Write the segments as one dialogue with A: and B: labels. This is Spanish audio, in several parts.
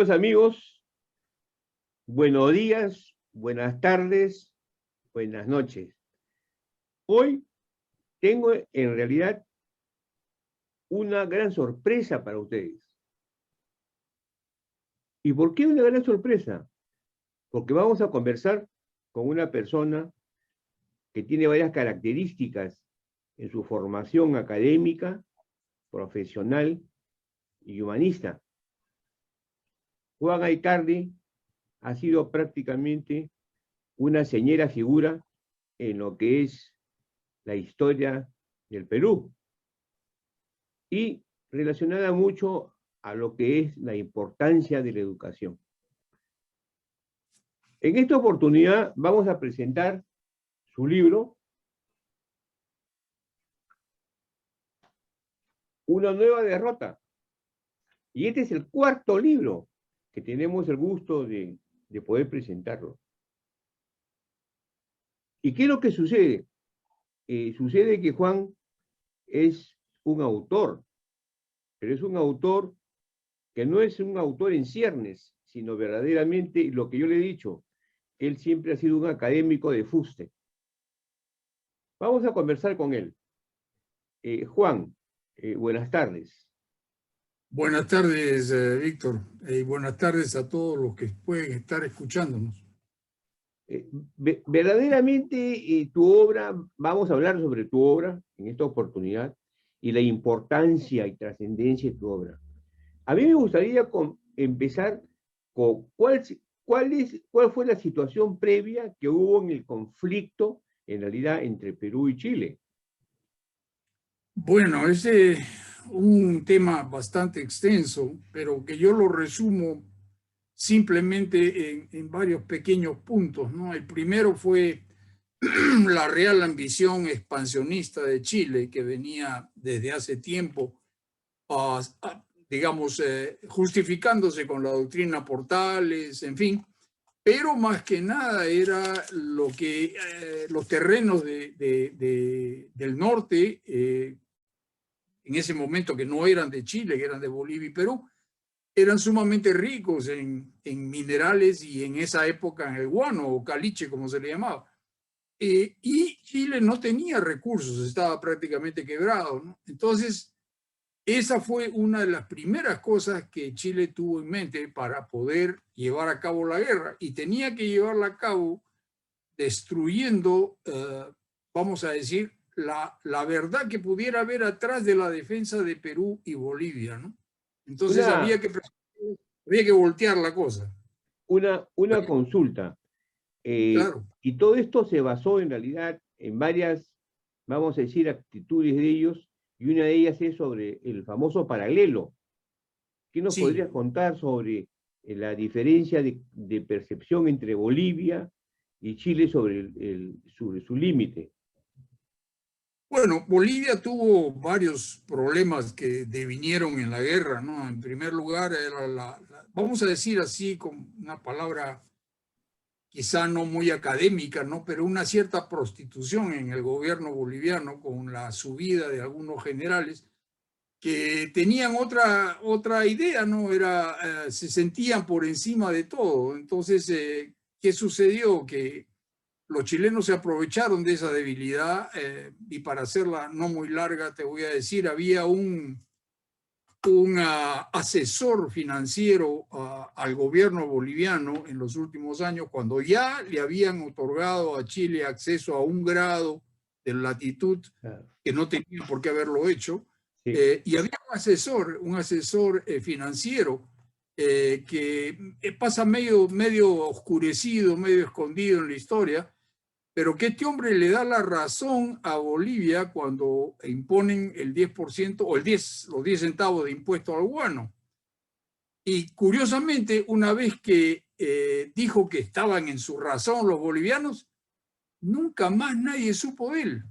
A: Queridos amigos, buenos días, buenas tardes, buenas noches. Hoy tengo en realidad una gran sorpresa para ustedes. ¿Y por qué una gran sorpresa? Porque vamos a conversar con una persona que tiene varias características en su formación académica, profesional y humanista. Juan Aicardi ha sido prácticamente una señera figura en lo que es la historia del Perú y relacionada mucho a lo que es la importancia de la educación. En esta oportunidad vamos a presentar su libro, Una nueva derrota. Y este es el cuarto libro que tenemos el gusto de poder presentarlo. ¿Y qué es lo que sucede? Sucede que Juan es un autor, pero es un autor que no es un autor en ciernes, sino verdaderamente lo que yo le he dicho, él siempre ha sido un académico de fuste. Vamos a conversar con él. Juan, buenas tardes.
B: Buenas tardes, Víctor, y buenas tardes a todos los que pueden estar escuchándonos.
A: Verdaderamente tu obra, vamos a hablar sobre tu obra en esta oportunidad y la importancia y trascendencia de tu obra. A mí me gustaría empezar con cuál fue la situación previa que hubo en el conflicto, en realidad, entre Perú y Chile.
B: Bueno, ese es un tema bastante extenso, pero que yo lo resumo simplemente en varios pequeños puntos, ¿no? El primero fue la real ambición expansionista de Chile, que venía desde hace tiempo, digamos, justificándose con la doctrina Portales, en fin. Pero más que nada era lo que los terrenos del norte, en ese momento que no eran de Chile, que eran de Bolivia y Perú, eran sumamente ricos en minerales y en esa época en el guano o caliche, como se le llamaba. Y Chile no tenía recursos, estaba prácticamente quebrado, ¿no? Entonces, esa fue una de las primeras cosas que Chile tuvo en mente para poder llevar a cabo la guerra, y tenía que llevarla a cabo destruyendo, vamos a decir, la verdad que pudiera haber atrás de la defensa de Perú y Bolivia, ¿no? Entonces había que voltear la cosa.
A: Una consulta.
B: Claro.
A: Y todo esto se basó en realidad en varias, vamos a decir, actitudes de ellos, y una de ellas es sobre el famoso paralelo. ¿Qué nos podrías contar sobre la diferencia de percepción entre Bolivia y Chile sobre su límite?
B: Bueno, Bolivia tuvo varios problemas que devinieron en la guerra, ¿no? En primer lugar, era vamos a decir así, con una palabra quizá no muy académica, ¿no? Pero una cierta prostitución en el gobierno boliviano con la subida de algunos generales que tenían otra idea, ¿no? Se sentían por encima de todo. Entonces, ¿qué sucedió? Que los chilenos se aprovecharon de esa debilidad, y para hacerla no muy larga, te voy a decir, había un asesor financiero al gobierno boliviano en los últimos años, cuando ya le habían otorgado a Chile acceso a un grado de latitud que no tenía por qué haberlo hecho. Sí. Y había un asesor financiero que pasa medio oscurecido, medio escondido en la historia, pero que este hombre le da la razón a Bolivia cuando imponen el 10% o los 10 centavos de impuesto al guano. Y curiosamente, una vez que dijo que estaban en su razón los bolivianos, nunca más nadie supo de él.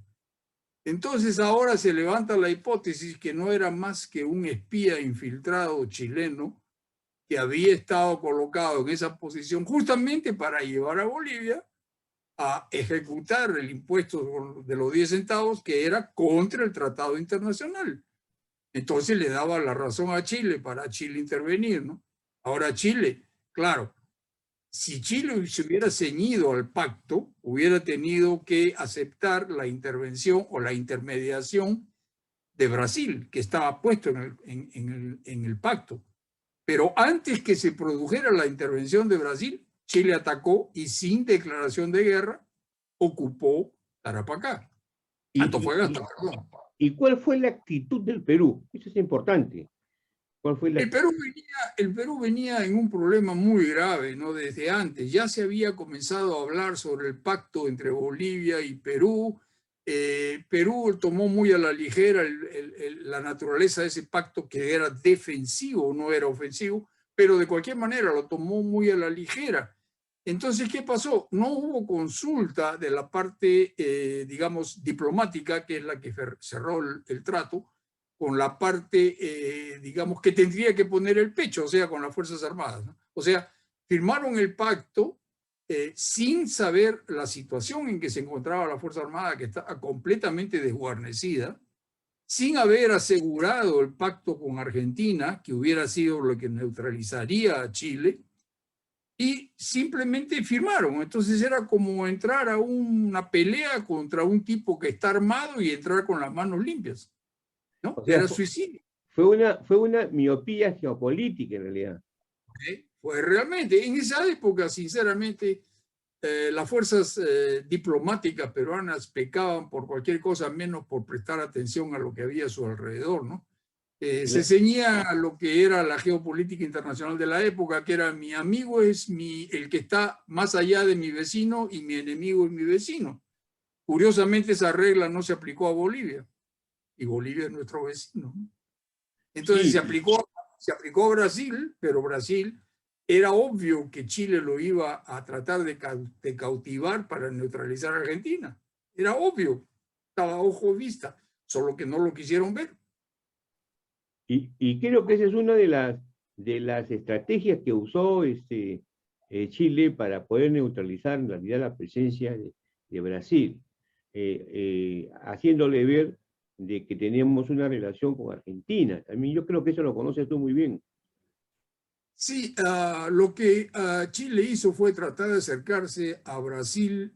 B: Entonces ahora se levanta la hipótesis que no era más que un espía infiltrado chileno que había estado colocado en esa posición justamente para llevar a Bolivia a ejecutar el impuesto de los 10 centavos, que era contra el tratado internacional. Entonces le daba la razón a Chile para Chile intervenir, ¿no? Ahora Chile, claro, si Chile se hubiera ceñido al pacto, hubiera tenido que aceptar la intervención o la intermediación de Brasil, que estaba puesto en el pacto. Pero antes que se produjera la intervención de Brasil, Chile atacó y sin declaración de guerra ocupó Tarapacá. Antofagasta, perdón.
A: ¿Y cuál fue la actitud del Perú? Eso es importante. ¿Cuál fue la
B: El Perú venía en un problema muy grave, ¿no? Desde antes. Ya se había comenzado a hablar sobre el pacto entre Bolivia y Perú. Perú tomó muy a la ligera la naturaleza de ese pacto, que era defensivo, no era ofensivo, pero de cualquier manera lo tomó muy a la ligera. Entonces, ¿qué pasó? No hubo consulta de la parte, digamos, diplomática, que es la que cerró el trato, con la parte, digamos, que tendría que poner el pecho, o sea, con las Fuerzas Armadas, ¿no? O sea, firmaron el pacto sin saber la situación en que se encontraba la Fuerza Armada, que está completamente desguarnecida, sin haber asegurado el pacto con Argentina, que hubiera sido lo que neutralizaría a Chile, y simplemente firmaron. Entonces era como entrar a una pelea contra un tipo que está armado y entrar con las manos limpias, ¿no?
A: O sea,
B: Era suicidio.
A: Fue una miopía geopolítica en realidad.
B: Pues realmente, en esa época, sinceramente, las fuerzas diplomáticas peruanas pecaban por cualquier cosa menos por prestar atención a lo que había a su alrededor, ¿no? Se ceñía a lo que era la geopolítica internacional de la época, que era mi amigo es el que está más allá de mi vecino y mi enemigo es mi vecino. Curiosamente, esa regla no se aplicó a Bolivia, y Bolivia es nuestro vecino, ¿no? Entonces
A: Sí.
B: se aplicó a Brasil, pero Brasil era obvio que Chile lo iba a tratar de cautivar para neutralizar a Argentina. Era obvio, estaba a ojo vista, solo que no lo quisieron ver.
A: Y creo que esa es una de las estrategias que usó Chile para poder neutralizar en realidad la presencia de Brasil, haciéndole ver de que tenemos una relación con Argentina. También yo creo que eso lo conoces tú muy bien.
B: Sí, lo que Chile hizo fue tratar de acercarse a Brasil,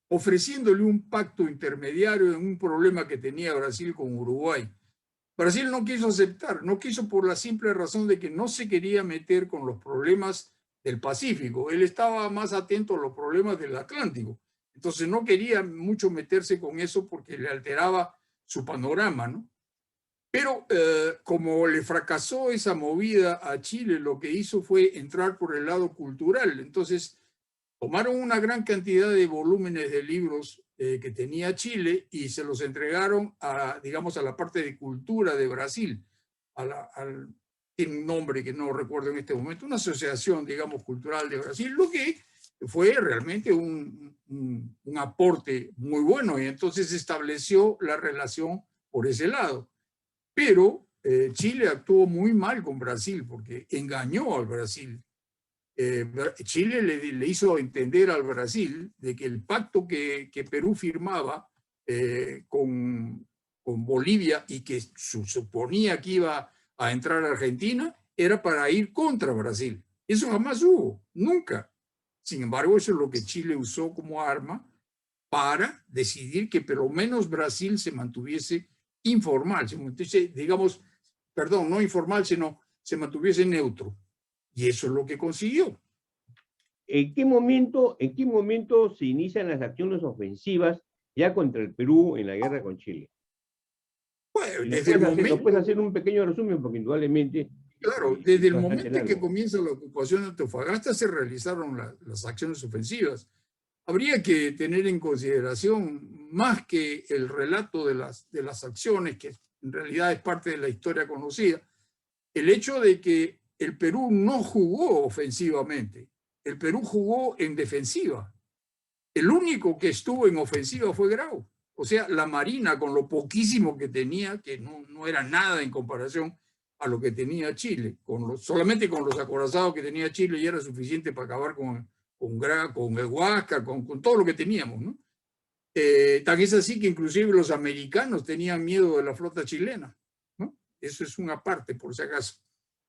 B: ofreciéndole un pacto intermediario en un problema que tenía Brasil con Uruguay. Brasil no quiso aceptar, no quiso por la simple razón de que no se quería meter con los problemas del Pacífico. Él estaba más atento a los problemas del Atlántico. Entonces no quería mucho meterse con eso porque le alteraba su panorama, ¿no? Pero como le fracasó esa movida a Chile, lo que hizo fue entrar por el lado cultural. Entonces tomaron una gran cantidad de volúmenes de libros que tenía Chile y se los entregaron a, digamos, a la parte de cultura de Brasil, tiene un nombre que no recuerdo en este momento, una asociación, digamos, cultural de Brasil, lo que fue realmente un aporte muy bueno, y entonces se estableció la relación por ese lado. Pero Chile actuó muy mal con Brasil porque engañó al Brasil. Chile le hizo entender al Brasil de que el pacto que Perú firmaba con Bolivia y que suponía que iba a entrar a Argentina era para ir contra Brasil. Eso jamás hubo, nunca. Sin embargo, eso es lo que Chile usó como arma para decidir que por lo menos Brasil se mantuviese informal, digamos, perdón, no informal, sino se mantuviese neutro. Y eso es lo que consiguió.
A: ¿En qué momento se inician las acciones ofensivas ya contra el Perú en la guerra con Chile?
B: Bueno, desde el momento...
A: ¿Puedes hacer un pequeño resumen? Porque indudablemente...
B: Claro, desde el momento en que comienza la ocupación de Antofagasta se realizaron las acciones ofensivas. Habría que tener en consideración, más que el relato de las acciones, que en realidad es parte de la historia conocida, el hecho de que el Perú no jugó ofensivamente. El Perú jugó en defensiva. El único que estuvo en ofensiva fue Grau. O sea, la Marina, con lo poquísimo que tenía, que no era nada en comparación a lo que tenía Chile, solamente con los acorazados que tenía Chile ya era suficiente para acabar con el Huáscar, con todo lo que teníamos, ¿no? Tan es así que inclusive los americanos tenían miedo de la flota chilena, ¿no? Eso es una parte, por si acaso.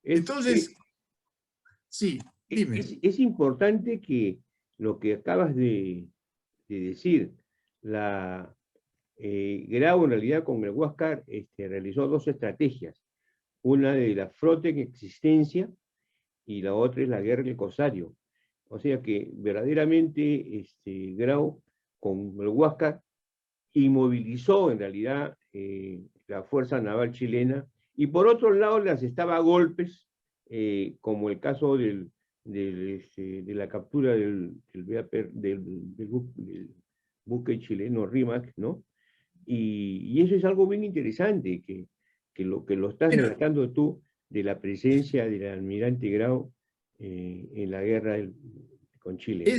B: Entonces, Sí, dime.
A: Es importante que lo que acabas de decir, Grau en realidad con el Huáscar realizó dos estrategias. Una de la flota en existencia y la otra es la guerra del Corsario. O sea que verdaderamente Grau con el Huáscar inmovilizó en realidad la Fuerza Naval chilena y por otro lado las estaba a golpes, como el caso de la captura del buque chileno Rímac, ¿no? Y eso es algo bien interesante, que lo estás
B: Mira,
A: relatando tú, de la presencia del almirante Grau en la guerra con Chile, ¿no?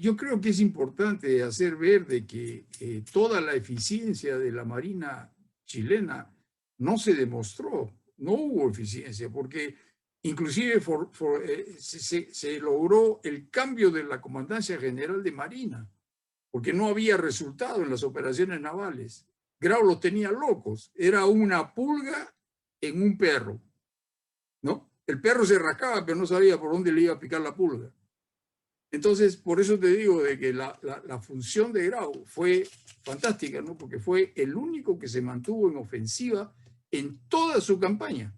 B: yo creo que es importante hacer ver de que toda la eficiencia de la Marina chilena no se demostró, no hubo eficiencia, porque inclusive se logró el cambio de la Comandancia General de Marina, porque no había resultado en las operaciones navales. Grau los tenía locos, era una pulga en un perro, ¿no? El perro se rascaba, pero no sabía por dónde le iba a picar la pulga. Entonces, por eso te digo de que la función de Grau fue fantástica, ¿no? Porque fue el único que se mantuvo en ofensiva en toda su campaña.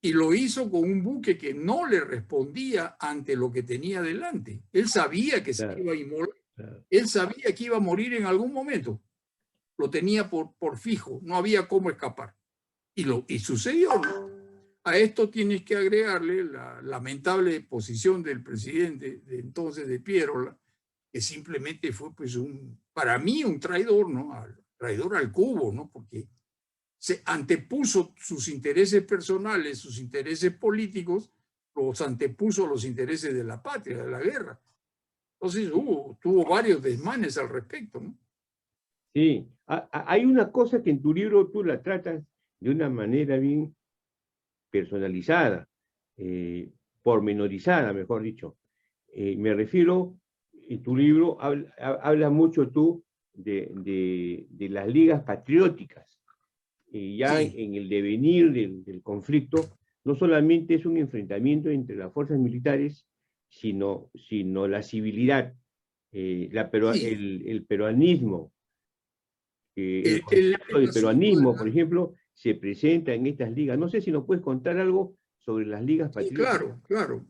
B: Y lo hizo con un buque que no le respondía ante lo que tenía delante. Él sabía que se iba a inmolar. Claro. Él sabía que iba a morir en algún momento. Lo tenía por fijo. No había cómo escapar. Y sucedió, ¿no? A esto tienes que agregarle la lamentable posición del presidente de entonces, de Pierola, que simplemente fue, pues, para mí, un traidor, ¿no? Traidor al cubo, ¿no? Porque se antepuso sus intereses personales, sus intereses políticos, los antepuso a los intereses de la patria, de la guerra. Entonces tuvo varios desmanes al respecto, ¿no?
A: Sí, hay una cosa que en tu libro tú la tratas de una manera bien personalizada, pormenorizada, mejor dicho. Me refiero, en tu libro habla mucho tú de las ligas patrióticas. Ya
B: Sí.
A: en el devenir del conflicto, no solamente es un enfrentamiento entre las fuerzas militares, sino la civilidad, sí. El peruanismo. El concepto de peruanismo, por ejemplo, se presenta en estas ligas. No sé si nos puedes contar algo sobre las ligas patrióticas.
B: Sí, claro.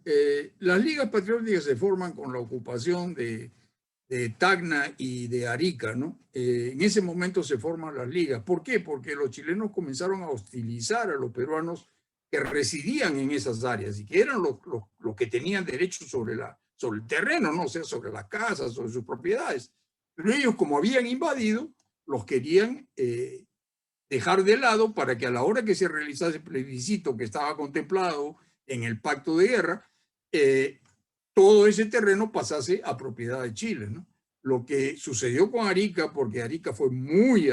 B: Las ligas patrióticas se forman con la ocupación de Tacna y de Arica, ¿no? En ese momento se forman las ligas. ¿Por qué? Porque los chilenos comenzaron a hostilizar a los peruanos que residían en esas áreas y que eran los que tenían derecho sobre el terreno, ¿no? O sea, sobre las casas, sobre sus propiedades. Pero ellos, como habían invadido, los querían dejar de lado para que a la hora que se realizase el plebiscito que estaba contemplado en el pacto de guerra, todo ese terreno pasase a propiedad de Chile, ¿no? Lo que sucedió con Arica, porque Arica fue muy,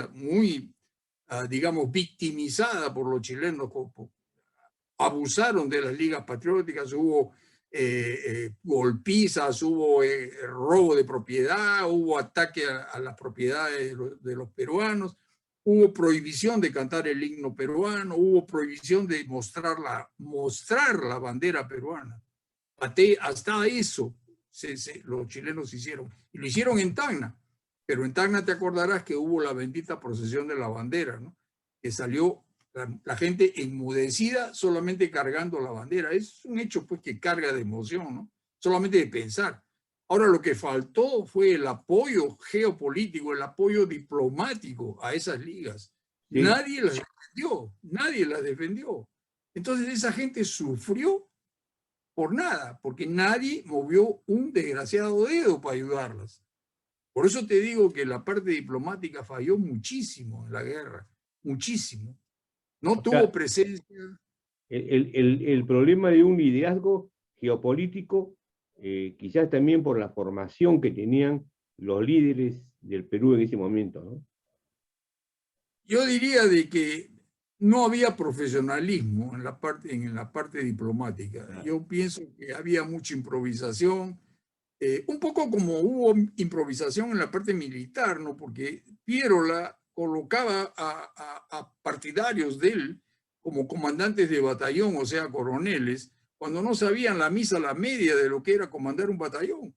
B: digamos, victimizada por los chilenos, abusaron de las ligas patrióticas, hubo golpizas, hubo robo de propiedad, hubo ataque a las propiedades de los peruanos, hubo prohibición de cantar el himno peruano, hubo prohibición de mostrar la bandera peruana. Hasta eso los chilenos hicieron. Y lo hicieron en Tacna. Pero en Tacna te acordarás que hubo la bendita procesión de la bandera, ¿no? Que salió la gente enmudecida solamente cargando la bandera. Es un hecho, pues, que carga de emoción, ¿no? Solamente de pensar. Ahora, lo que faltó fue el apoyo geopolítico, el apoyo diplomático a esas ligas. Sí. Nadie las defendió. Entonces esa gente sufrió por nada, porque nadie movió un desgraciado dedo para ayudarlas. Por eso te digo que la parte diplomática falló muchísimo en la guerra, muchísimo. No tuvo presencia.
A: El problema de un liderazgo geopolítico, quizás también por la formación que tenían los líderes del Perú en ese momento, ¿no?
B: Yo diría de que no había profesionalismo en la parte diplomática. Claro. Yo pienso que había mucha improvisación, un poco como hubo improvisación en la parte militar, ¿no? Porque Pierola colocaba a partidarios de él como comandantes de batallón, o sea, coroneles, cuando no sabían la misa, la media de lo que era comandar un batallón.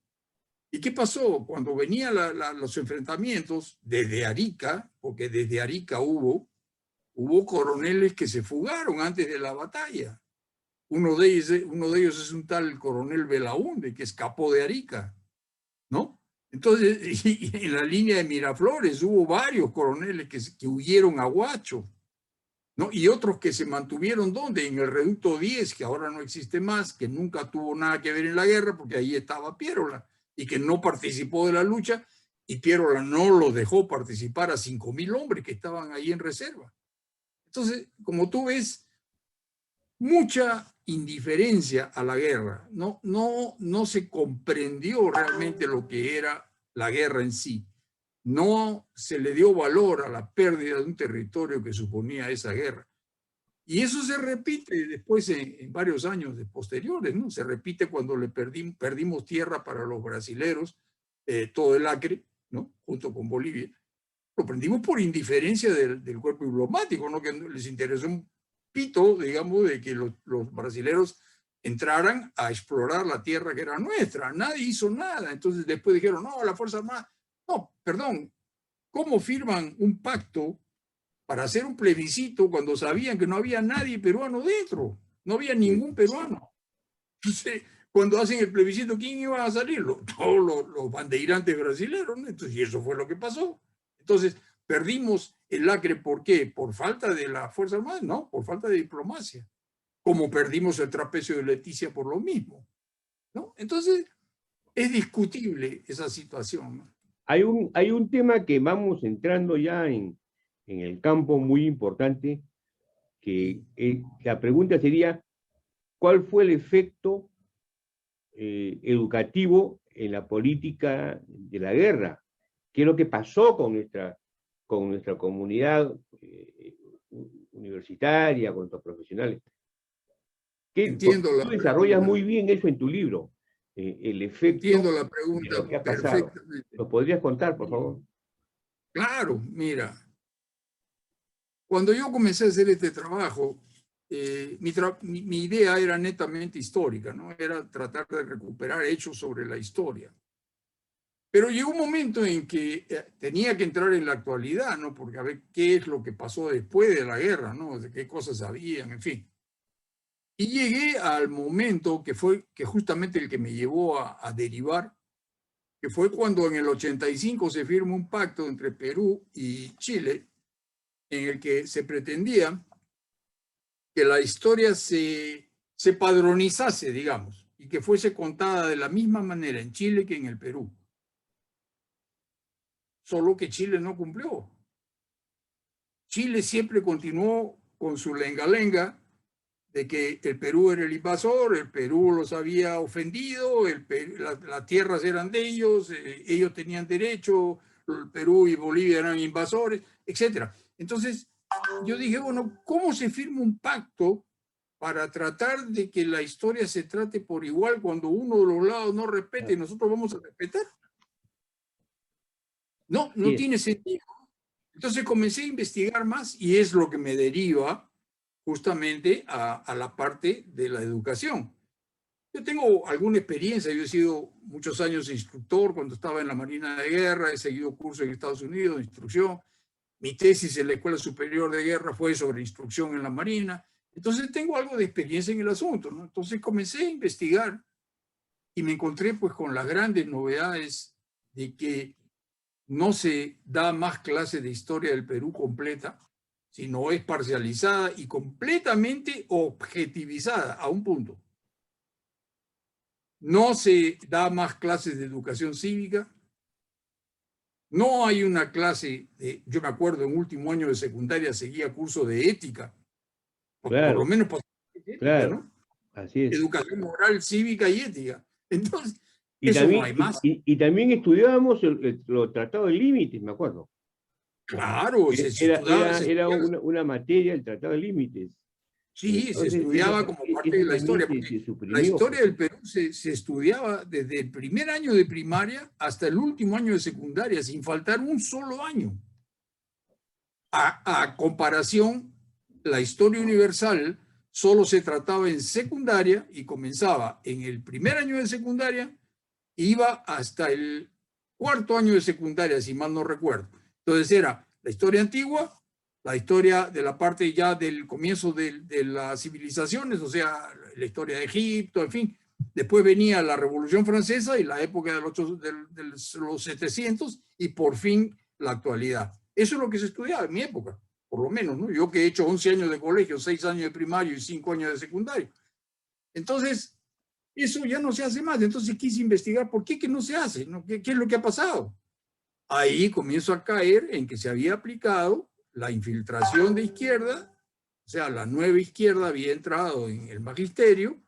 B: ¿Y qué pasó? Cuando venían los enfrentamientos desde Arica, porque desde Arica hubo coroneles que se fugaron antes de la batalla. Uno de ellos es un tal coronel Belaúnde, que escapó de Arica, ¿no? Entonces, y en la línea de Miraflores hubo varios coroneles que huyeron a Huacho, ¿no? Y otros que se mantuvieron, ¿dónde? En el Reducto 10, que ahora no existe más, que nunca tuvo nada que ver en la guerra, porque ahí estaba Piérola, y que no participó de la lucha, y Piérola no los dejó participar a 5.000 hombres que estaban ahí en reserva. Entonces, como tú ves, mucha indiferencia a la guerra. No se comprendió realmente lo que era la guerra en sí. No se le dio valor a la pérdida de un territorio que suponía esa guerra. Y eso se repite después en varios años posteriores, ¿no? Se repite cuando perdimos tierra para los brasileros, todo el Acre, ¿no? Junto con Bolivia. Lo perdimos por indiferencia del cuerpo diplomático, ¿no? Que les interesó un pito, digamos, de que los brasileros entraran a explorar la tierra que era nuestra. Nadie hizo nada. Entonces después dijeron, no, la Fuerza Armada. No, perdón. ¿Cómo firman un pacto para hacer un plebiscito cuando sabían que no había nadie peruano dentro? No había ningún peruano. Entonces, cuando hacen el plebiscito, ¿quién iba a salir? Todos los bandeirantes brasileños, ¿no? Entonces, y eso fue lo que pasó. Entonces, perdimos el Acre, ¿por qué? ¿Por falta de la Fuerza Armada? No, por falta de diplomacia. Como perdimos el trapecio de Leticia por lo mismo, ¿no? Entonces, es discutible esa situación, ¿no?
A: Hay un tema que vamos entrando ya en el campo muy importante, que la pregunta sería, ¿cuál fue el efecto educativo en la política de la guerra? ¿Qué es lo que pasó con nuestra comunidad universitaria, con nuestros profesionales?
B: Entiendo
A: Tú desarrollas muy bien eso en tu libro, el efecto
B: entiendo la
A: de
B: pregunta
A: lo que ha pasado.
B: perfectamente.
A: ¿Lo podrías contar, por favor?
B: Claro, mira, cuando yo comencé a hacer este trabajo, mi idea era netamente histórica, ¿no? Era tratar de recuperar hechos sobre la historia. Pero llegó un momento en que tenía que entrar en la actualidad, ¿no? Porque a ver qué es lo que pasó después de la guerra, ¿no? De qué cosas habían, en fin. Y llegué al momento que fue justamente el que me llevó a derivar, que fue cuando en el 85 se firma un pacto entre Perú y Chile, en el que se pretendía que la historia se padronizase, digamos, y que fuese contada de la misma manera en Chile que en el Perú. Solo que Chile no cumplió. Chile siempre continuó con su lenga-lenga de que el Perú era el invasor, el Perú los había ofendido, las tierras eran de ellos, ellos tenían derecho, el Perú y Bolivia eran invasores, etc. Entonces, yo dije, bueno, ¿cómo se firma un pacto para tratar de que la historia se trate por igual cuando uno de los lados no respete y nosotros vamos a respetar? No tiene sentido. Entonces comencé a investigar más y es lo que me deriva justamente a la parte de la educación. Yo tengo alguna experiencia, yo he sido muchos años instructor cuando estaba en la Marina de Guerra, he seguido cursos en Estados Unidos de instrucción, mi tesis en la Escuela Superior de Guerra fue sobre instrucción en la Marina, entonces tengo algo de experiencia en el asunto, ¿no? Entonces comencé a investigar y me encontré pues con las grandes novedades de que no se da más clase de historia del Perú completa, sino es parcializada y completamente objetivizada a un punto. No se da más clases de educación cívica. No hay una clase, yo me acuerdo en último año de secundaria seguía curso de ética,
A: Claro,
B: por lo menos para ética,
A: claro,
B: ¿no?
A: así es.
B: Educación moral, cívica y ética. Entonces,
A: Y
B: eso no
A: también,
B: hay más.
A: y también estudiábamos los tratados de límites, me acuerdo.
B: Claro, se
A: Era
B: estudiaba,
A: una materia, el tratado de límites.
B: sí, se
A: Entonces,
B: estudiaba como parte de
A: eso
B: la
A: también
B: historia,
A: se
B: porque la
A: suprimió,
B: historia
A: pues.
B: del Perú se estudiaba desde el primer año de primaria hasta el último año de secundaria, sin faltar un solo año. A comparación, la historia universal solo se trataba en secundaria y comenzaba en el primer año de secundaria, iba hasta el cuarto año de secundaria, si mal no recuerdo. Entonces era la historia antigua, la historia de la parte ya del comienzo de las civilizaciones, o sea, la historia de Egipto, en fin. Después venía la Revolución Francesa y la época de los 700 y por fin la actualidad. Eso es lo que se estudiaba en mi época, por lo menos, ¿no? Yo que he hecho 11 años de colegio, 6 años de primario y 5 años de secundario. Entonces, eso ya no se hace más. Entonces quise investigar por qué que no se hace, ¿no? ¿Qué es lo que ha pasado? Ahí comienzo a caer en que se había aplicado la infiltración de izquierda, o sea, la nueva izquierda había entrado en el magisterio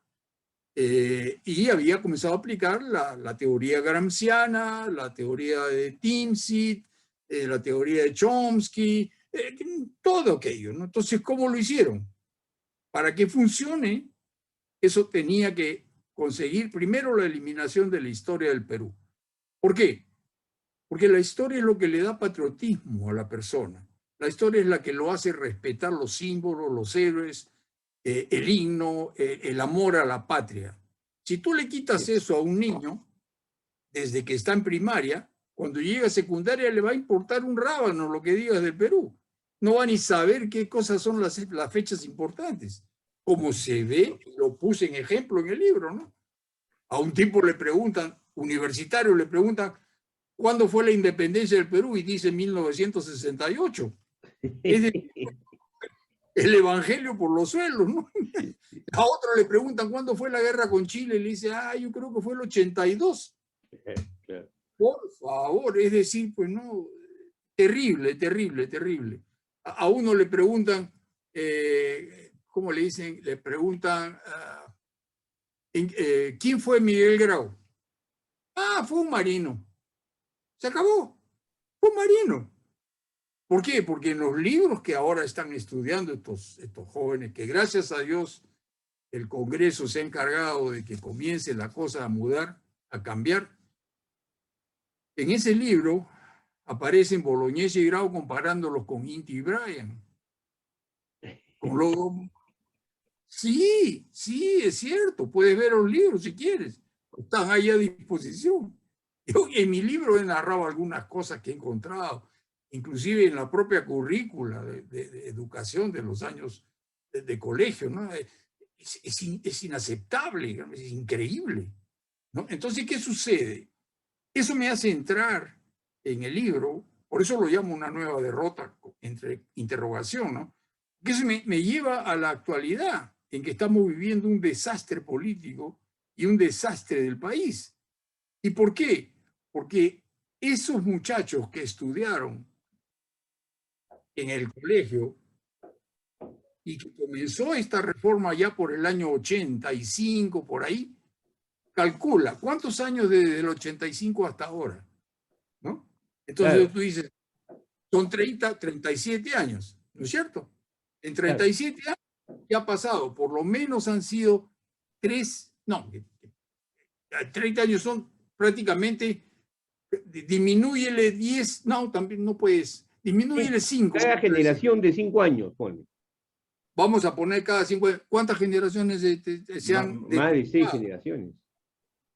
B: y había comenzado a aplicar la teoría gramsciana, la teoría de Timsit, la teoría de Chomsky, todo aquello, ¿no? Entonces, ¿cómo lo hicieron? Para que funcione, eso tenía que conseguir primero la eliminación de la historia del Perú. ¿Por qué? Porque la historia es lo que le da patriotismo a la persona. La historia es la que lo hace respetar los símbolos, los héroes, el himno, el amor a la patria. Si tú le quitas eso a un niño, desde que está en primaria, cuando llega a secundaria le va a importar un rábano lo que digas del Perú. No va ni saber qué cosas son las fechas importantes. Como se ve, lo puse en ejemplo en el libro, ¿no? A un tipo le preguntan, universitario le preguntan, ¿cuándo fue la independencia del Perú? Y dice 1968. Es decir, el evangelio por los suelos, ¿no? A otro le preguntan, ¿cuándo fue la guerra con Chile? Y le dice, yo creo que fue el 82. Claro. Por favor, es decir, pues no, terrible, terrible, terrible. A uno le preguntan, ¿cómo le dicen? Le preguntan, ¿quién fue Miguel Grau? Fue un marino. Se acabó. Fue un marino. ¿Por qué? Porque en los libros que ahora están estudiando estos jóvenes, que gracias a Dios el Congreso se ha encargado de que comience la cosa a mudar, a cambiar, en ese libro aparecen Bolognesi y Grau comparándolos con Inti y Bryan. Sí, es cierto. Puedes ver los libros si quieres. Están ahí a disposición. Yo en mi libro he narrado algunas cosas que he encontrado, inclusive en la propia currícula de educación de los años de colegio, ¿no? Es inaceptable, es increíble, ¿no? Entonces, ¿qué sucede? Eso me hace entrar en el libro, por eso lo llamo una nueva derrota, entre interrogación, ¿no? Que eso me lleva a la actualidad, en que estamos viviendo un desastre político y un desastre del país. ¿Y por qué? Porque esos muchachos que estudiaron en el colegio y que comenzó esta reforma ya por el año 85, por ahí, calcula cuántos años desde el 85 hasta ahora, ¿no? Entonces claro, tú dices, son 37 años, ¿no es cierto? En 37 claro, años ya ha pasado, por lo menos han sido 30 años son prácticamente, disminúyele 10, no, también no puedes, disminúyele 5.
A: Cada generación de 5 años, pone.
B: Vamos a poner cada 5 años. ¿Cuántas generaciones se han?
A: Más de 6 generaciones.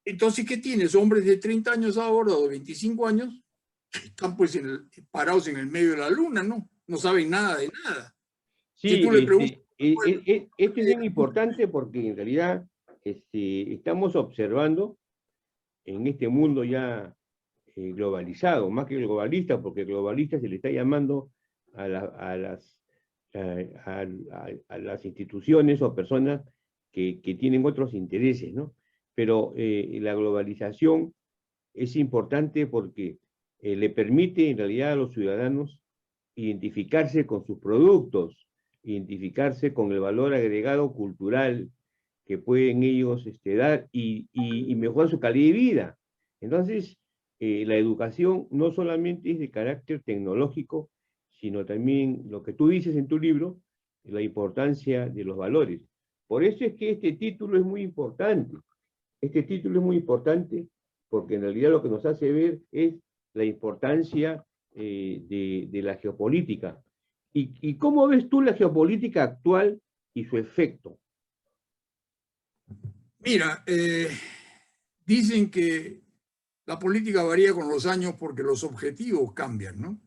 B: Entonces, ¿qué tienes? Hombres de 30 años ahora o de 25 años están pues parados en el medio de la luna, ¿no? No saben nada de nada.
A: Sí, si tú le preguntas, esto es bien importante porque en realidad estamos observando en este mundo ya globalizado, más que globalista, porque globalista se le está llamando a las instituciones o personas que tienen otros intereses, ¿no? Pero la globalización es importante porque le permite en realidad a los ciudadanos identificarse con sus productos, identificarse con el valor agregado cultural que pueden ellos dar y mejorar su calidad de vida. Entonces, la educación no solamente es de carácter tecnológico, sino también lo que tú dices en tu libro, la importancia de los valores. Por eso es que este título es muy importante. Este título es muy importante porque en realidad lo que nos hace ver es la importancia de la geopolítica. ¿Y cómo ves tú la geopolítica actual y su efecto?
B: Mira, dicen que la política varía con los años porque los objetivos cambian, ¿no?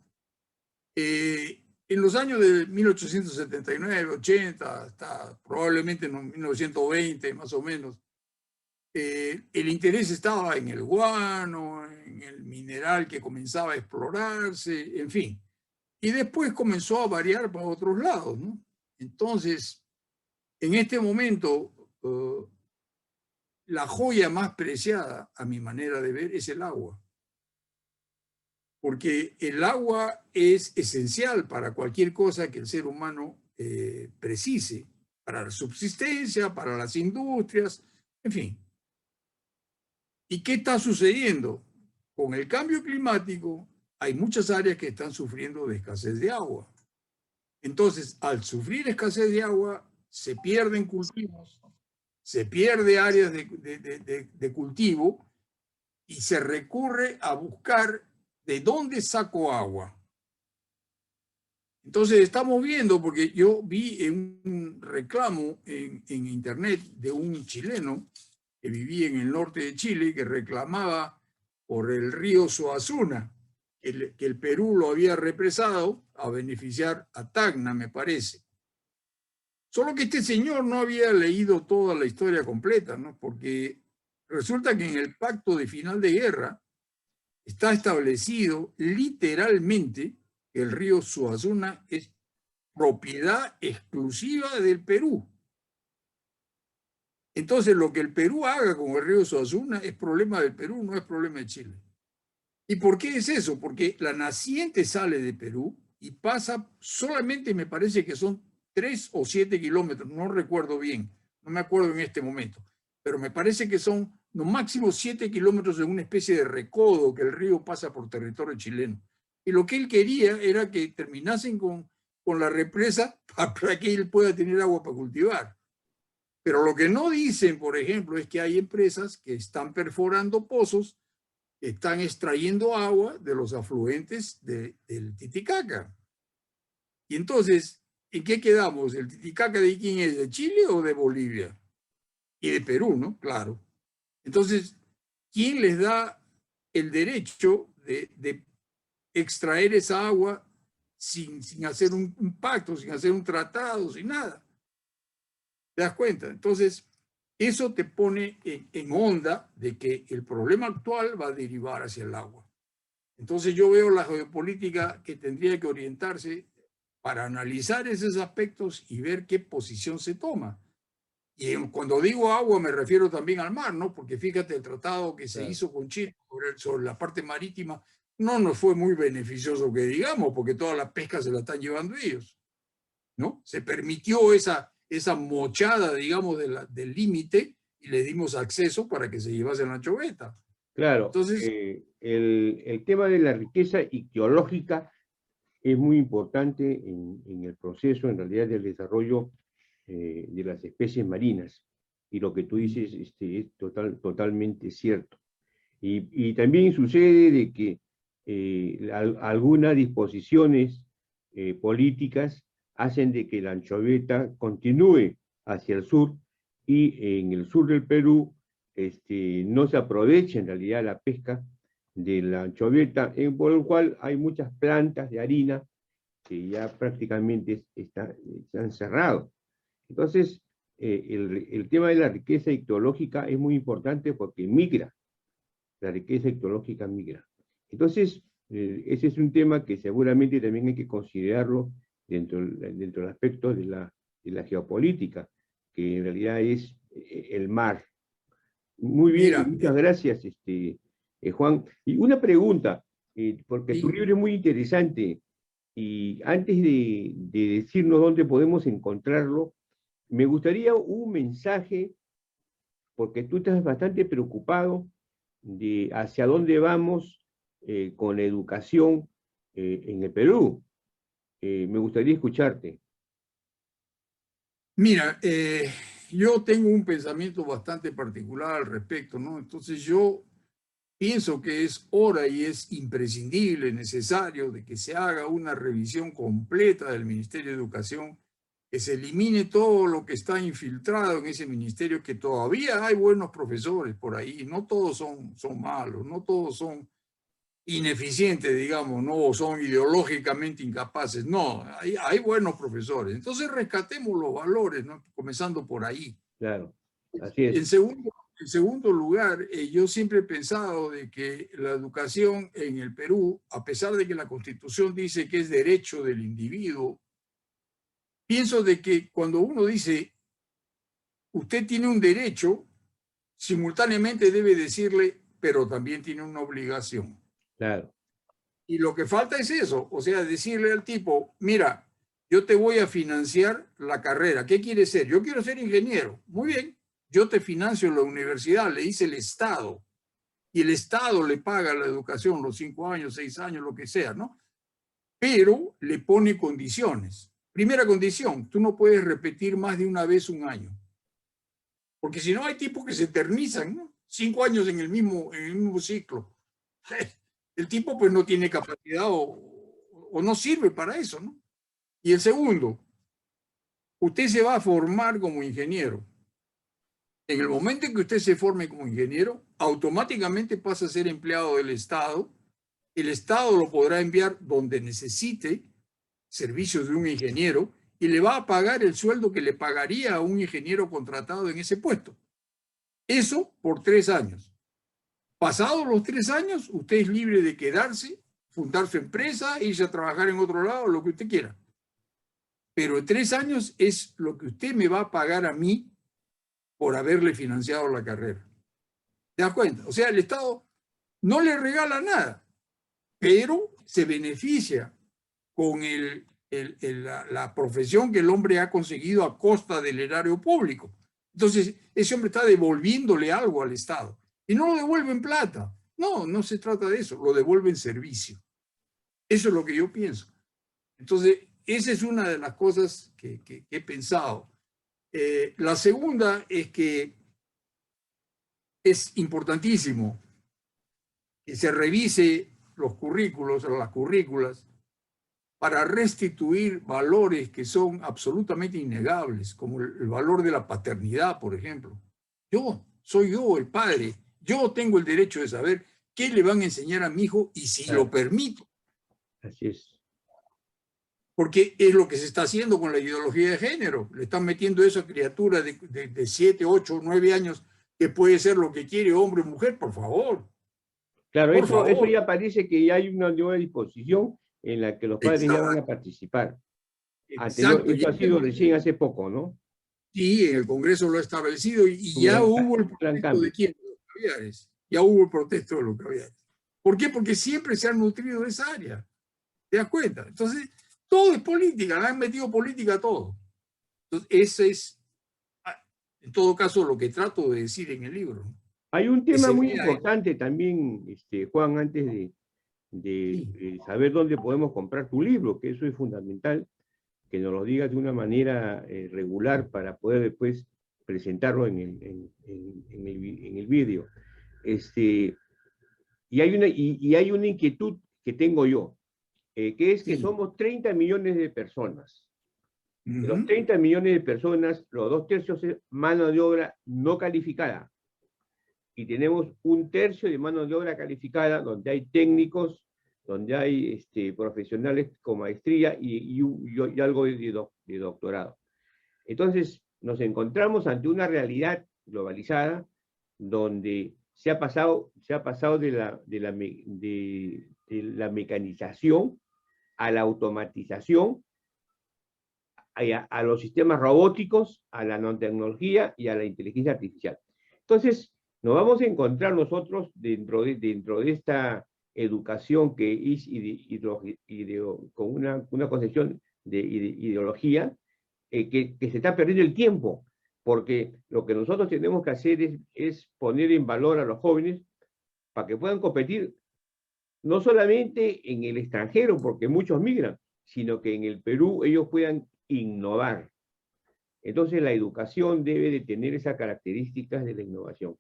B: En los años de 1879, 80, hasta probablemente en 1920, más o menos, el interés estaba en el guano, en el mineral que comenzaba a explorarse, en fin. Y después comenzó a variar para otros lados, ¿no? Entonces, en este momento, la joya más preciada, a mi manera de ver, es el agua. Porque el agua es esencial para cualquier cosa que el ser humano precise, para la subsistencia, para las industrias, en fin. ¿Y qué está sucediendo? Con el cambio climático hay muchas áreas que están sufriendo de escasez de agua. Entonces, al sufrir escasez de agua, se pierden cultivos, se pierde áreas de cultivo y se recurre a buscar de dónde saco agua. Entonces estamos viendo, porque yo vi en un reclamo en internet de un chileno que vivía en el norte de Chile, que reclamaba por el río Suazuna, que el Perú lo había represado a beneficiar a Tacna, me parece. Solo que este señor no había leído toda la historia completa, ¿no? Porque resulta que en el pacto de final de guerra está establecido literalmente que el río Suazuna es propiedad exclusiva del Perú. Entonces, lo que el Perú haga con el río Suazuna es problema del Perú, no es problema de Chile. ¿Y por qué es eso? Porque la naciente sale de Perú y pasa solamente, me parece que son 3 o 7 kilómetros, no recuerdo bien, no me acuerdo en este momento, pero me parece que son no máximo 7 kilómetros en una especie de recodo que el río pasa por territorio chileno. Y lo que él quería era que terminasen con la represa para que él pueda tener agua para cultivar. Pero lo que no dicen, por ejemplo, es que hay empresas que están perforando pozos, que están extrayendo agua de los afluentes del Titicaca. Y entonces, ¿en qué quedamos? ¿El Titicaca de quién es? ¿De Chile o de Bolivia? Y de Perú, ¿no? Claro. Entonces, ¿quién les da el derecho de extraer esa agua sin hacer un pacto, sin hacer un tratado, sin nada? ¿Te das cuenta? Entonces, eso te pone en onda de que el problema actual va a derivar hacia el agua. Entonces yo veo la geopolítica que tendría que orientarse para analizar esos aspectos y ver qué posición se toma. Y cuando digo agua me refiero también al mar, ¿no? Porque fíjate, el tratado que se hizo con Chile sobre la parte marítima no nos fue muy beneficioso, que digamos, porque toda la pesca se la están llevando ellos, ¿no? Se permitió esa mochada, digamos, del límite y le dimos acceso para que se llevasen la anchoveta.
A: Claro,
B: Entonces,
A: el tema de la riqueza ictiológica es muy importante en el proceso, en realidad, del desarrollo de las especies marinas. Y lo que tú dices es totalmente cierto. Y también sucede de que algunas disposiciones políticas hacen de que la anchoveta continúe hacia el sur, y en el sur del Perú no se aprovecha en realidad la pesca de la anchoveta, por lo cual hay muchas plantas de harina que ya prácticamente se han cerrado. Entonces, el tema de la riqueza ictiológica es muy importante porque migra, la riqueza ictiológica migra. Entonces, ese es un tema que seguramente también hay que considerarlo dentro del aspecto de la geopolítica, que en realidad es el mar. Muy bien,
B: mira,
A: muchas gracias, Juan. Y una pregunta, porque tu
B: y,
A: libro es muy interesante, y antes de decirnos dónde podemos encontrarlo, me gustaría un mensaje, porque tú estás bastante preocupado de hacia dónde vamos con la educación en el Perú. Me gustaría escucharte.
B: mira, yo tengo un pensamiento bastante particular al respecto, ¿no? Entonces yo pienso que es hora y es imprescindible, necesario, de que se haga una revisión completa del Ministerio de Educación que se elimine todo lo que está infiltrado en ese ministerio, que todavía hay buenos profesores por ahí, no todos son malos, no todos son ineficientes, digamos, no, o son ideológicamente incapaces, no, hay buenos profesores. Entonces rescatemos los valores, ¿no? Comenzando por ahí.
A: Claro, así es.
B: En segundo lugar, yo siempre he pensado de que la educación en el Perú, a pesar de que la Constitución dice que es derecho del individuo, pienso de que cuando uno dice, usted tiene un derecho, simultáneamente debe decirle, pero también tiene una obligación.
A: Claro.
B: Y lo que falta es eso, o sea, decirle al tipo, mira, yo te voy a financiar la carrera. ¿Qué quieres ser? Yo quiero ser ingeniero. Muy bien, yo te financio la universidad, le dice el Estado. Y el Estado le paga la educación, los 5 años, 6 años, lo que sea, ¿no? Pero le pone condiciones. Primera condición, tú no puedes repetir más de una vez un año. Porque si no, hay tipos que se eternizan, ¿no? 5 años en el mismo ciclo. El tipo pues no tiene capacidad o no sirve para eso, ¿no? Y el segundo, usted se va a formar como ingeniero. En el momento en que usted se forme como ingeniero, automáticamente pasa a ser empleado del Estado. El Estado lo podrá enviar donde necesite servicios de un ingeniero y le va a pagar el sueldo que le pagaría a un ingeniero contratado en ese puesto. Eso por 3 años. Pasados los 3 años, usted es libre de quedarse, fundar su empresa, irse a trabajar en otro lado, lo que usted quiera. Pero en 3 años es lo que usted me va a pagar a mí por haberle financiado la carrera. ¿Te das cuenta? O sea, el Estado no le regala nada, pero se beneficia con la profesión que el hombre ha conseguido a costa del erario público. Entonces, ese hombre está devolviéndole algo al Estado. Y no lo devuelve en plata. No, no se trata de eso, lo devuelve en servicio. Eso es lo que yo pienso. Entonces, esa es una de las cosas que he pensado. La segunda es que es importantísimo que se revise los currículos o las currículas para restituir valores que son absolutamente innegables, como el valor de la paternidad, por ejemplo. Soy yo el padre, yo tengo el derecho de saber qué le van a enseñar a mi hijo y si lo permito.
A: Así es.
B: Porque es lo que se está haciendo con la ideología de género. Le están metiendo eso a criaturas de 7, 8, 9 años que puede ser lo que quiere, hombre o mujer, por favor.
A: Claro, eso ya parece que ya hay una nueva disposición en la que los padres ya van a participar.
B: Exacto.
A: Esto ha sido recién hace poco, ¿no?
B: Sí, en el Congreso lo ha establecido y ya hubo el protesto de quién, de los caviares. Ya hubo el protesto de los caviares. ¿Por qué? Porque siempre se han nutrido de esa área. ¿Te das cuenta? Entonces, todo es política, le han metido política a todo. Entonces, ese es, en todo caso, lo que trato de decir en el libro.
A: Hay un tema muy importante también, Juan, antes de saber dónde podemos comprar tu libro, que eso es fundamental, que nos lo digas de una manera regular para poder después presentarlo en el vídeo. Y hay una inquietud que tengo yo, que es que somos 30 millones de personas. De los 30 millones de personas, los 2/3 es mano de obra no calificada. Y tenemos 1/3 de mano de obra calificada, donde hay técnicos, donde hay profesionales con maestría y algo de doctorado. Entonces, nos encontramos ante una realidad globalizada donde se ha pasado de la mecanización a la automatización, a los sistemas robóticos, a la nanotecnología y a la inteligencia artificial. Entonces, nos vamos a encontrar nosotros dentro de esta educación que es con una concepción de ideología, que se está perdiendo el tiempo, porque lo que nosotros tenemos que hacer es poner en valor a los jóvenes para que puedan competir no solamente en el extranjero, porque muchos migran, sino que en el Perú ellos puedan innovar. Entonces la educación debe de tener esas características de la innovación.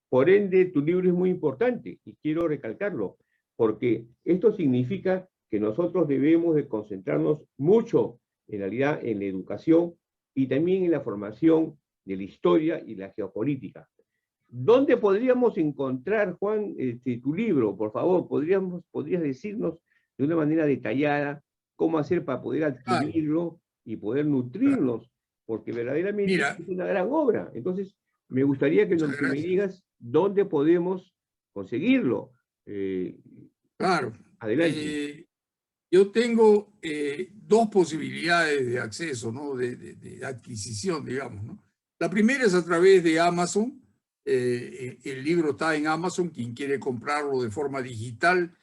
A: Por ende, tu libro es muy importante y quiero recalcarlo, porque esto significa que nosotros debemos de concentrarnos mucho en realidad en la educación y también en la formación de la historia y la geopolítica. ¿Dónde podríamos encontrar, Juan, tu libro? Por favor, ¿podrías decirnos de una manera detallada cómo hacer para poder adquirirlo y poder nutrirnos? Porque verdaderamente
B: Mira,
A: es una gran obra. Entonces, me gustaría que me digas dónde podemos conseguirlo.
B: Claro.
A: Adelante.
B: Yo tengo dos posibilidades de acceso, ¿no? De adquisición, digamos, ¿no? La primera es a través de Amazon. El libro está en Amazon. Quien quiere comprarlo de forma digital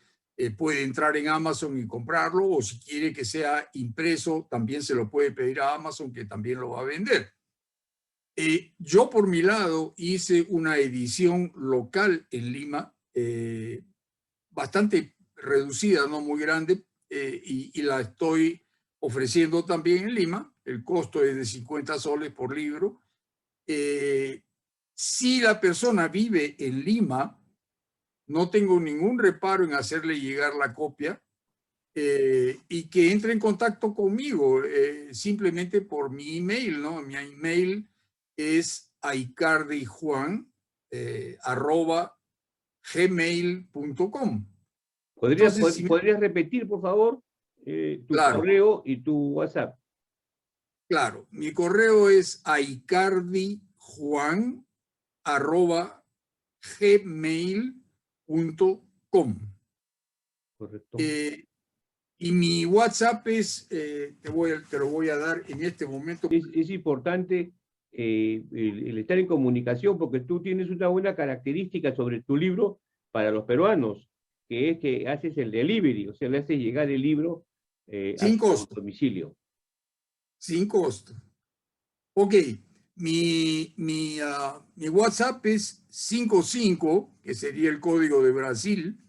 B: puede entrar en Amazon y comprarlo, o si quiere que sea impreso, también se lo puede pedir a Amazon, que también lo va a vender. Yo, por mi lado, hice una edición local en Lima, bastante reducida, no muy grande, y la estoy ofreciendo también en Lima. El costo es de 50 soles por libro. Si la persona vive en Lima, no tengo ningún reparo en hacerle llegar la copia y que entre en contacto conmigo simplemente por mi email, ¿no? Mi email es aicardijuan@gmail.com. Entonces,
A: ¿Podrías repetir, por favor, tu
B: claro,
A: correo y tu WhatsApp?
B: claro. Mi correo es aicardijuan@gmail.com.
A: Correcto.
B: Y mi WhatsApp es, te lo voy a dar en este momento.
A: Es importante el estar en comunicación porque tú tienes una buena característica sobre tu libro para los peruanos, que es que haces el delivery, o sea, le haces llegar el libro a
B: Sin
A: su
B: costo.
A: domicilio.
B: Sin costo. Ok, mi WhatsApp es 55, que sería el código de Brasil,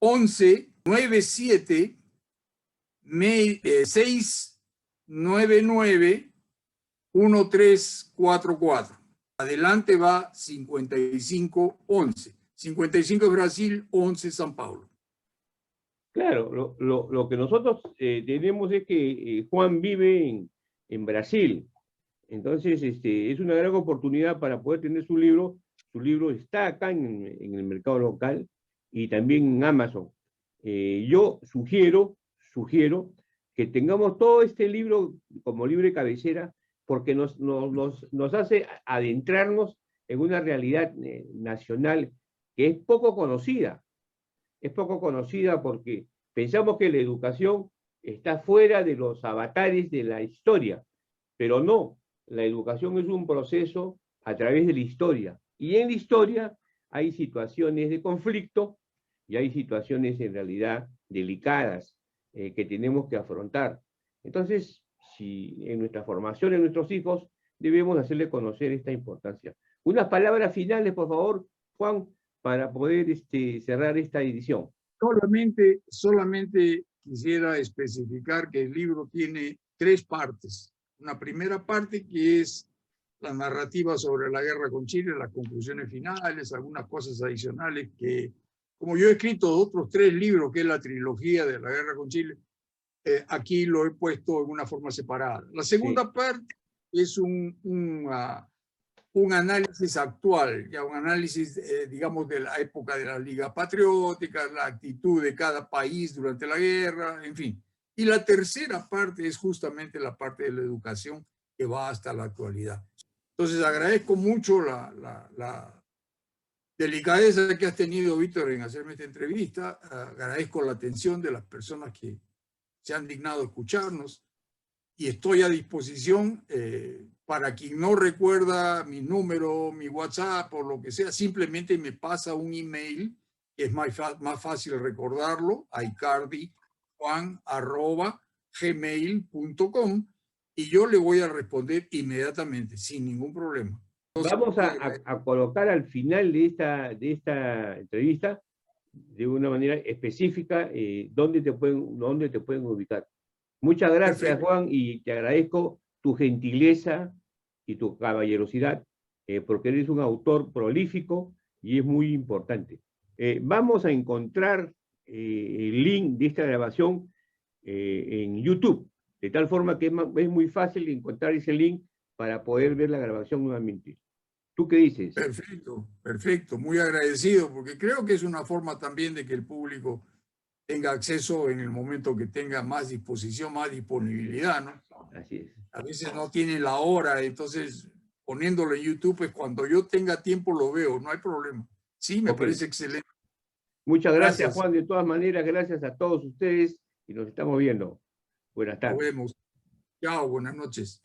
B: 11 97 699 1344. Adelante va 5511. 55 es Brasil, 11 San Paulo.
A: Claro, lo que nosotros tenemos es que Juan vive en Brasil. Entonces, es una gran oportunidad para poder tener su libro. Su libro está acá en el mercado local y también en Amazon. Yo sugiero que tengamos todo este libro como libro de cabecera porque nos hace adentrarnos en una realidad nacional que es poco conocida. Es poco conocida porque pensamos que la educación está fuera de los avatares de la historia, pero no. La educación es un proceso a través de la historia. Y en la historia hay situaciones de conflicto y hay situaciones en realidad delicadas que tenemos que afrontar. Entonces, si en nuestra formación, en nuestros hijos, debemos hacerle conocer esta importancia. Unas palabras finales, por favor, Juan, para poder cerrar esta edición.
B: Solamente quisiera especificar que el libro tiene 3 partes. Una primera parte que es la narrativa sobre la guerra con Chile, las conclusiones finales, algunas cosas adicionales que, como yo he escrito otros 3 libros, que es la trilogía de la guerra con Chile, aquí lo he puesto en una forma separada. La segunda parte es un análisis actual, ya un análisis, digamos, de la época de las ligas patrióticas, la actitud de cada país durante la guerra, en fin. Y la tercera parte es justamente la parte de la educación que va hasta la actualidad. Entonces agradezco mucho la delicadeza que has tenido, Víctor, en hacerme esta entrevista. Agradezco la atención de las personas que se han dignado escucharnos y estoy a disposición para quien no recuerda mi número, mi WhatsApp o lo que sea, simplemente me pasa un email, que es más fácil recordarlo, aicardijuan@gmail.com, y yo le voy a responder inmediatamente, sin ningún problema. Entonces,
A: vamos a colocar al final de esta entrevista, de una manera específica, dónde te pueden ubicar. Muchas gracias,
B: perfecto.
A: Juan, y te agradezco tu gentileza y tu caballerosidad, porque eres un autor prolífico y es muy importante. Vamos a encontrar el link de esta grabación en YouTube. De tal forma que es muy fácil encontrar ese link para poder ver la grabación nuevamente. ¿Tú qué dices?
B: Perfecto, perfecto. Muy agradecido, porque creo que es una forma también de que el público tenga acceso en el momento que tenga más disposición, más disponibilidad, ¿no?
A: Así es.
B: A veces no tiene la hora, entonces poniéndolo en YouTube, pues cuando yo tenga tiempo lo veo, no hay problema. Sí, me parece excelente.
A: Muchas gracias, Juan. De todas maneras, gracias a todos ustedes y nos estamos viendo. Buenas tardes.
B: Nos vemos. Chao, buenas noches.